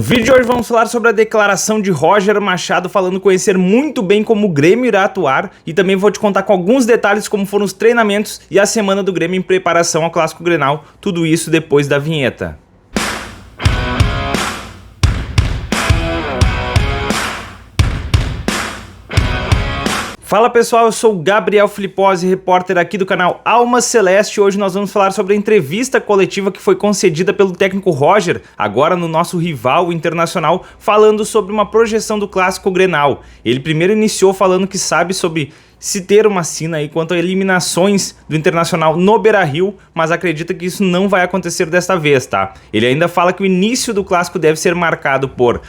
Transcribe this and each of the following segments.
No vídeo de hoje vamos falar sobre a declaração de Roger Machado, falando conhecer muito bem como o Grêmio irá atuar, e também vou te contar com alguns detalhes como foram os treinamentos e a semana do Grêmio em preparação ao Clássico Grenal, tudo isso depois da vinheta. Fala pessoal, eu sou o Gabriel Filipozzi, repórter aqui do canal Alma Celeste. Hoje nós vamos falar sobre a entrevista coletiva que foi concedida pelo técnico Roger, agora no nosso rival Internacional, falando sobre uma projeção do Clássico Grenal. Ele primeiro iniciou falando que sabe sobre se ter uma sina aí quanto a eliminações do Internacional no Beira-Rio, mas acredita que isso não vai acontecer desta vez, tá? Ele ainda fala que o início do Clássico deve ser marcado por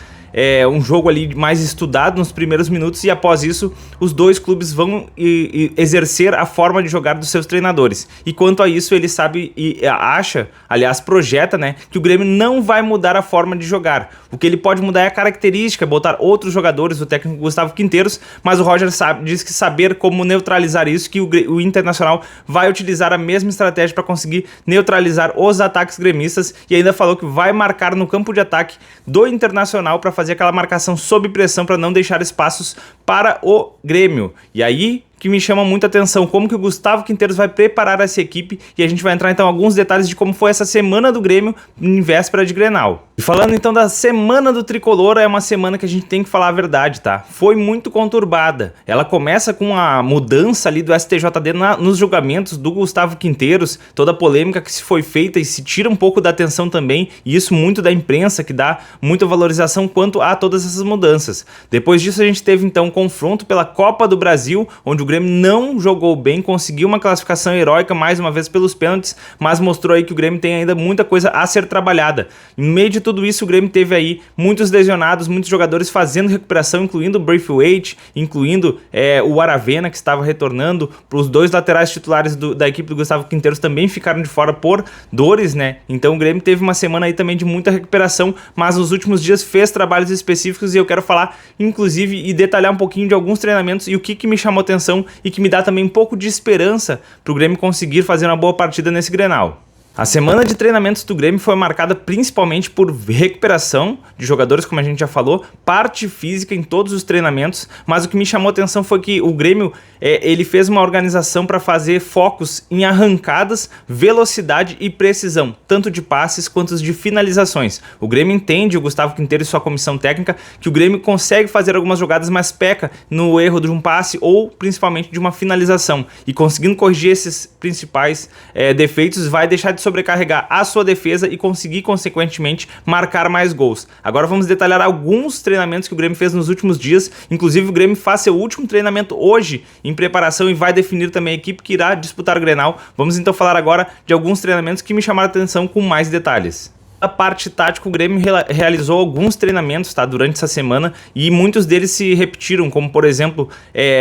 um jogo ali mais estudado nos primeiros minutos, e após isso os dois clubes vão exercer a forma de jogar dos seus treinadores. E quanto a isso, ele sabe e acha, aliás projeta, né, que o Grêmio não vai mudar a forma de jogar. O que ele pode mudar é a característica, botar outros jogadores, o técnico Gustavo Quinteiros, mas o Roger diz que saber como neutralizar isso, que o Internacional vai utilizar a mesma estratégia para conseguir neutralizar os ataques gremistas, e ainda falou que vai marcar no campo de ataque do Internacional para fazer aquela marcação sob pressão para não deixar espaços para o Grêmio. E aí que me chama muita atenção, como que o Gustavo Quinteiros vai preparar essa equipe, e a gente vai entrar então em alguns detalhes de como foi essa semana do Grêmio em véspera de Grenal. E falando então da semana do Tricolor, é uma semana que a gente tem que falar a verdade, tá? Foi muito conturbada. Ela começa com a mudança ali do STJD nos julgamentos do Gustavo Quinteiros, toda a polêmica que se foi feita e se tira um pouco da atenção também, e isso muito da imprensa, que dá muita valorização quanto a todas essas mudanças. Depois disso a gente teve então um confronto pela Copa do Brasil, onde o Grêmio não jogou bem, conseguiu uma classificação heróica mais uma vez pelos pênaltis, mas mostrou aí que o Grêmio tem ainda muita coisa a ser trabalhada. No meio de tudo isso, o Grêmio teve aí muitos lesionados, muitos jogadores fazendo recuperação, incluindo o Braithwaite, incluindo o Aravena, que estava retornando. Os dois laterais titulares da equipe do Gustavo Quinteiros também ficaram de fora por dores, né? Então o Grêmio teve uma semana aí também de muita recuperação, mas nos últimos dias fez trabalhos específicos, e eu quero falar, inclusive, e detalhar um pouquinho de alguns treinamentos e o que me chamou atenção e que me dá também um pouco de esperança para o Grêmio conseguir fazer uma boa partida nesse Grenal. A semana de treinamentos do Grêmio foi marcada principalmente por recuperação de jogadores, como a gente já falou, parte física em todos os treinamentos, mas o que me chamou a atenção foi que o Grêmio ele fez uma organização para fazer focos em arrancadas, velocidade e precisão, tanto de passes quanto de finalizações. O Grêmio entende, o Gustavo Quinteiros e sua comissão técnica, que o Grêmio consegue fazer algumas jogadas, mas peca no erro de um passe ou principalmente de uma finalização, e conseguindo corrigir esses principais defeitos, vai deixar de sobrecarregar a sua defesa e conseguir, consequentemente, marcar mais gols. Agora vamos detalhar alguns treinamentos que o Grêmio fez nos últimos dias. Inclusive o Grêmio faz seu último treinamento hoje em preparação e vai definir também a equipe que irá disputar o Grenal. Vamos então falar agora de alguns treinamentos que me chamaram a atenção com mais detalhes. A parte tática, o Grêmio realizou alguns treinamentos, tá, durante essa semana, e muitos deles se repetiram, como por exemplo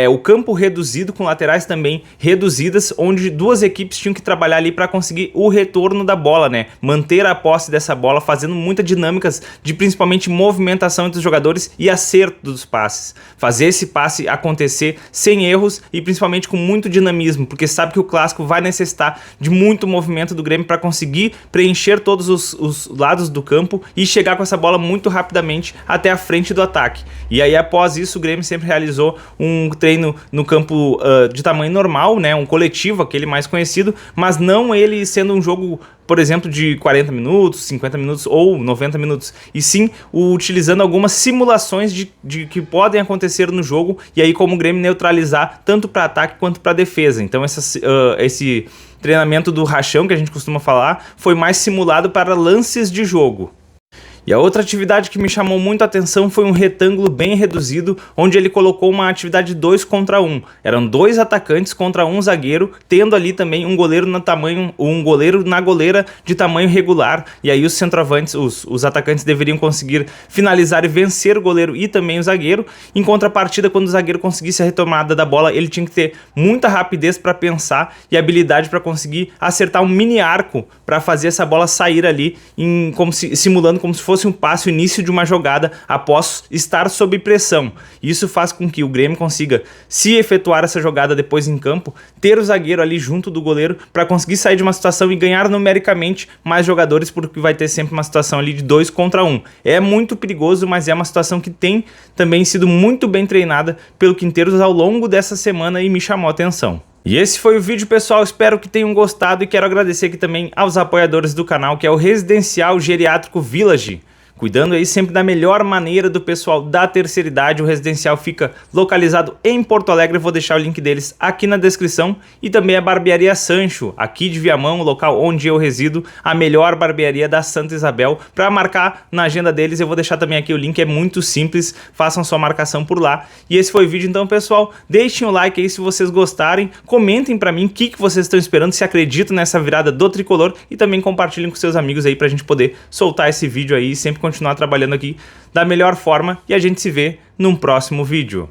o campo reduzido com laterais também reduzidas, onde duas equipes tinham que trabalhar ali para conseguir o retorno da bola, né, manter a posse dessa bola, fazendo muitas dinâmicas de principalmente movimentação entre os jogadores e acerto dos passes, fazer esse passe acontecer sem erros e principalmente com muito dinamismo, porque sabe que o Clássico vai necessitar de muito movimento do Grêmio para conseguir preencher todos os lados do campo e chegar com essa bola muito rapidamente até a frente do ataque. E aí após isso o Grêmio sempre realizou um treino no campo de tamanho normal, né, um coletivo, aquele mais conhecido, mas não ele sendo um jogo, por exemplo, de 40 minutos, 50 minutos ou 90 minutos, e sim utilizando algumas simulações de que podem acontecer no jogo, e aí como o Grêmio neutralizar tanto para ataque quanto para defesa. Então esse treinamento do rachão, que a gente costuma falar, foi mais simulado para lances de jogo. E a outra atividade que me chamou muito a atenção foi um retângulo bem reduzido, onde ele colocou uma atividade 2 contra 1. Eram dois atacantes contra um zagueiro, tendo ali também um goleiro na goleira de tamanho regular. E aí os centroavantes, os atacantes deveriam conseguir finalizar e vencer o goleiro e também o zagueiro. Em contrapartida, quando o zagueiro conseguisse a retomada da bola, ele tinha que ter muita rapidez para pensar e habilidade para conseguir acertar um mini arco para fazer essa bola sair ali, simulando como se fosse fosse um passe, o início de uma jogada após estar sob pressão. Isso faz com que o Grêmio consiga, se efetuar essa jogada depois em campo, ter o zagueiro ali junto do goleiro para conseguir sair de uma situação e ganhar numericamente mais jogadores, porque vai ter sempre uma situação ali de 2 contra 1. É muito perigoso, mas é uma situação que tem também sido muito bem treinada pelo Quinteiros ao longo dessa semana e me chamou a atenção. E esse foi o vídeo, pessoal, espero que tenham gostado e quero agradecer aqui também aos apoiadores do canal, que é o Residencial Geriátrico Village. Cuidando aí sempre da melhor maneira do pessoal da terceira idade. O residencial fica localizado em Porto Alegre, eu vou deixar o link deles aqui na descrição. E também a Barbearia Sancho, aqui de Viamão, o local onde eu resido, a melhor barbearia da Santa Isabel. Para marcar na agenda deles, eu vou deixar também aqui o link, é muito simples, façam sua marcação por lá. E esse foi o vídeo, então, pessoal, deixem o like aí se vocês gostarem, comentem para mim o que vocês estão esperando, se acreditam nessa virada do tricolor e também compartilhem com seus amigos aí pra gente poder soltar esse vídeo aí e sempre continuar trabalhando aqui da melhor forma, e a gente se vê num próximo vídeo.